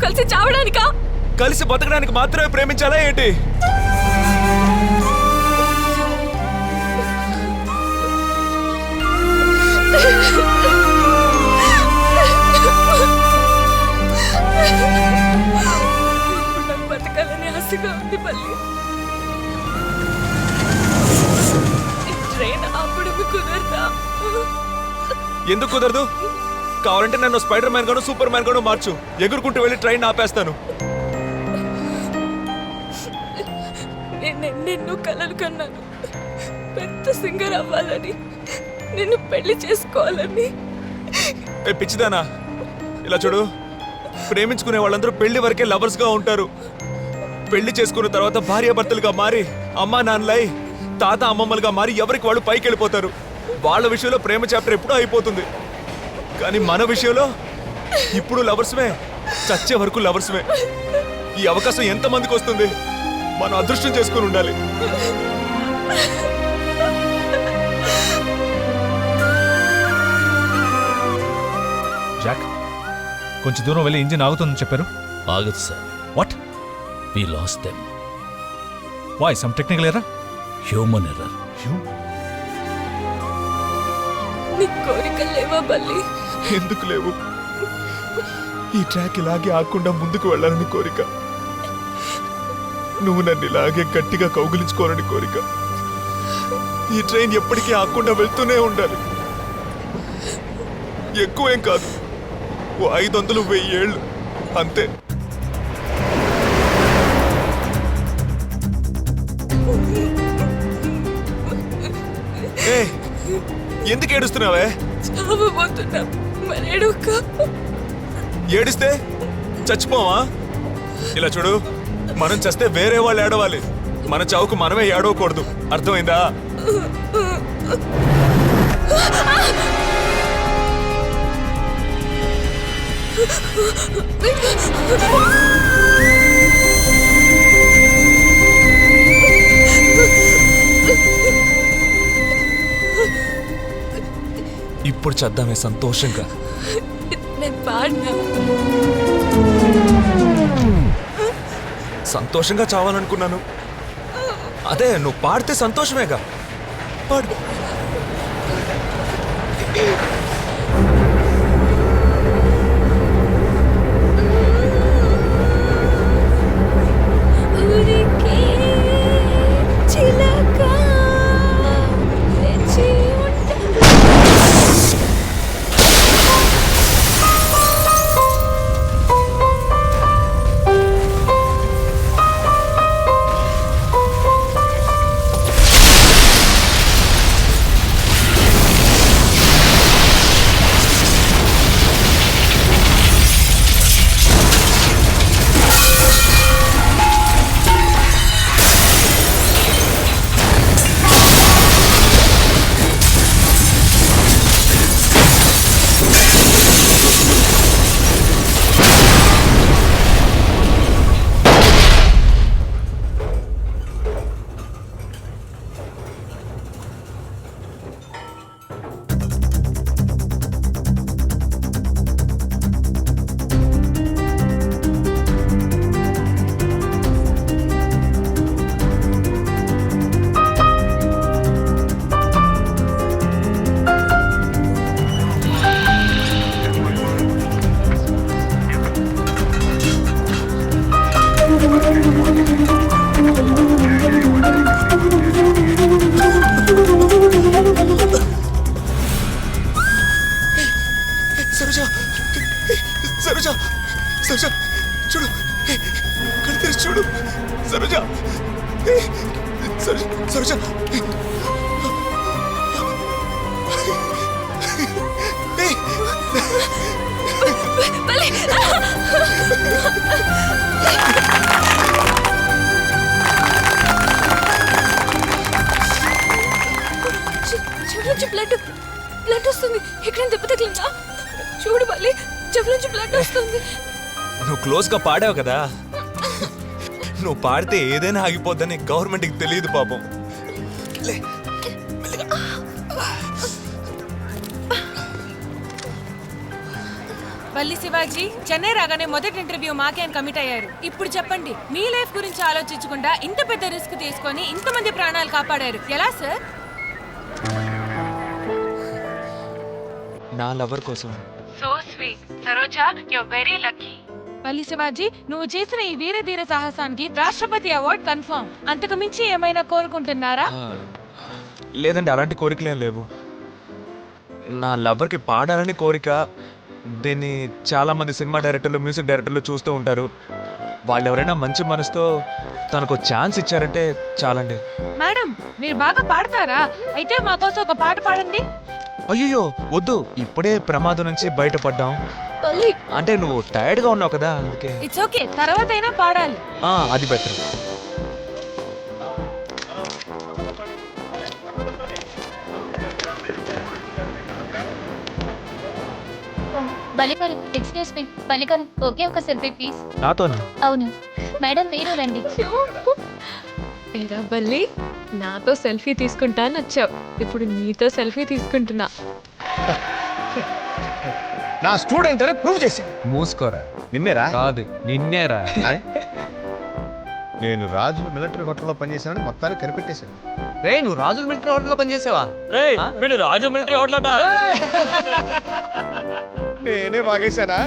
కలిసి చావడానికా? కలిసి బతకడానికి మాత్రమే ప్రేమించాలా ఏంటి? నాకు బతకాలని ఆశగా ఉంది పల్లి. ట్రైన్ అప్పుడు కుదరదా? ఎందుకు కుదరదు? కావాలంటే నన్ను స్పైడర్ మ్యాన్ గాను సూపర్ మ్యాన్ గాను మార్చు. ఎగురుకుంటూ వెళ్ళి ట్రైన్ ఆపేస్తాను. నిన్ను కలలు కన్నాను, పెద్ద సింగర్ అవ్వాలని, నిన్ను పెళ్లి చేసుకోవాలని. పిచ్చిదానా, ఇలా చూడు, ప్రేమించుకునే వాళ్ళందరూ పెళ్లి వరకే లవర్స్ గా ఉంటారు. పెళ్లి చేసుకున్న తర్వాత భార్యాభర్తలుగా మారి అమ్మా నాన్నలై తాత అమ్మమ్మలుగా మారి ఎవరికి వాళ్ళు పైకి వెళ్ళిపోతారు. వాళ్ళ విషయంలో ప్రేమ చాప్టర్ ఎప్పుడూ అయిపోతుంది. కానీ మన విషయంలో ఇప్పుడు లవర్స్మే, చచ్చే వరకు లవర్స్మే. ఈ అవకాశం ఎంతమందికి వస్తుంది? మనం అదృష్టం చేసుకుని ఉండాలి. జాక్, కొంచెం దూరం వెళ్ళి ఇంజిన్ ఆగుతుందని చెప్పారు. ఆగదు sir. What? We lost them. Why? Some technical error? Human error. నీ కోరికలు లేవా బల్లి? ఎందుకు లేవు? ఈ ట్రాక్ ఇలాగే ఆకుండా ముందుకు వెళ్ళాలని కోరిక. నువ్వు నన్ను ఇలాగే గట్టిగా కౌగిలించుకోవాలని కోరిక. ఈ ట్రైన్ ఎప్పటికీ ఆకుండా వెళ్తూనే ఉండాలి. ఎక్కువేం కాదు, 500 1000 ఏళ్ళు అంతే. ఎందుకు ఏడుస్తున్నావే? చావబోతున్నా, మరి ఏడుక. ఏడిస్తే చచ్చిపోవా? ఇలా చూడు, మనం చస్తే వేరే వాళ్ళు ఏడవాలి, మన చావుకు మనమే ఏడవకూడదు. అర్థమైందా? ఇప్పుడు చేద్దామే సంతోషంగా. నేను పాడినా. సంతోషంగా చావాలనుకున్నాను. అదే నువ్వు పాడితే సంతోషమేగా. పాడు. సరోజ, సరోజ, సరోజ చూడు, కళ్ళు తెరిచి చూడు. సరోజ, సరోజ, సరోజ. బ్లడ్ వస్తుంది. ఎక్కడ దెబ్బ తగిలిందా? చూడు బాలి, చెవుల నుంచి బ్లడ్ వస్తుంది. నువ్వు క్లోజ్ గా పాడావు కదా, నువ్వు పాడితే ఏదైనా ఆగిపోద్దని గవర్నమెంట్కి తెలియదు పాపం. పల్లి శివాజీ చెన్నై రాగానే మొదటి ఇంటర్వ్యూ మాకే అని కమిట్ అయ్యారు. ఇప్పుడు చెప్పండి, మీ లైఫ్ గురించి ఆలోచించకుండా ఇంత పెద్ద రిస్క్ తీసుకొని ఇంతమంది ప్రాణాలు కాపాడారు ఎలా సార్? నా లవర్ కోసం. So sweet Saroja, you very lucky. పల్లి శివాజీ, నువ్వు చేసిన ఈ వీర ధీర సాహసానికి రాష్ట్రపతి అవార్డు కన్ఫర్మ్. అంతకు మించి ఏమైనా కోరుకుంటున్నారా? లేదండి, అలాంటి కోరికలేం లేవు. నా లవర్కి పాడాలని కోరిక. దీన్ని చాలామంది సినిమా డైరెక్టర్లు, మ్యూజిక్ డైరెక్టర్లు చూస్తూ ఉంటారు. వాళ్ళు ఎవరైనా మంచి మనసుతో తనకు ఛాన్స్ ఇచ్చారంటే చాలండి. మేడం, మీరు బాగా పాడతారా? అయితే మా కోసం ఒక పాట పాడండి. అయ్యో వద్దు, ఇప్పుడే ప్రమాదం నుంచి బయటపడ్డాం. అంటే నువ్వు టైర్డ్గా ఉన్నావు కదా, అందుకే. ఇట్స్ ఓకే, తర్వాత అయినా పాడాలి. అది బెటర్. బలికరు, ఎక్స్క్యూజ్ మీ, బలికరు, ఓకే ఒక సెల్ఫీ ప్లీజ్. నాతోనా? అవును మేడం, మీరు రండి. ఏరా బల్లి, నాతో సెల్ఫీ తీసుకుంటా అని వచ్చావు, ఇప్పుడు నీతో సెల్ఫీ తీసుకుంటున్నా. నా స్టూడెంట్ అని ప్రూవ్ చేసి మూసుకోరా. నిన్నేరా కాదు నిన్నేరా. నేను రాజు మిలిటరీ హోటల్లో పనిచేసానని మొత్తాన్ని కనిపెట్టేశాను. రే, నువ్వు రాజు మిలిటరీ హోటల్లో పనిచేసావా? రాజు మిలిటరీ హోటల్ నేనే బాగేశానా?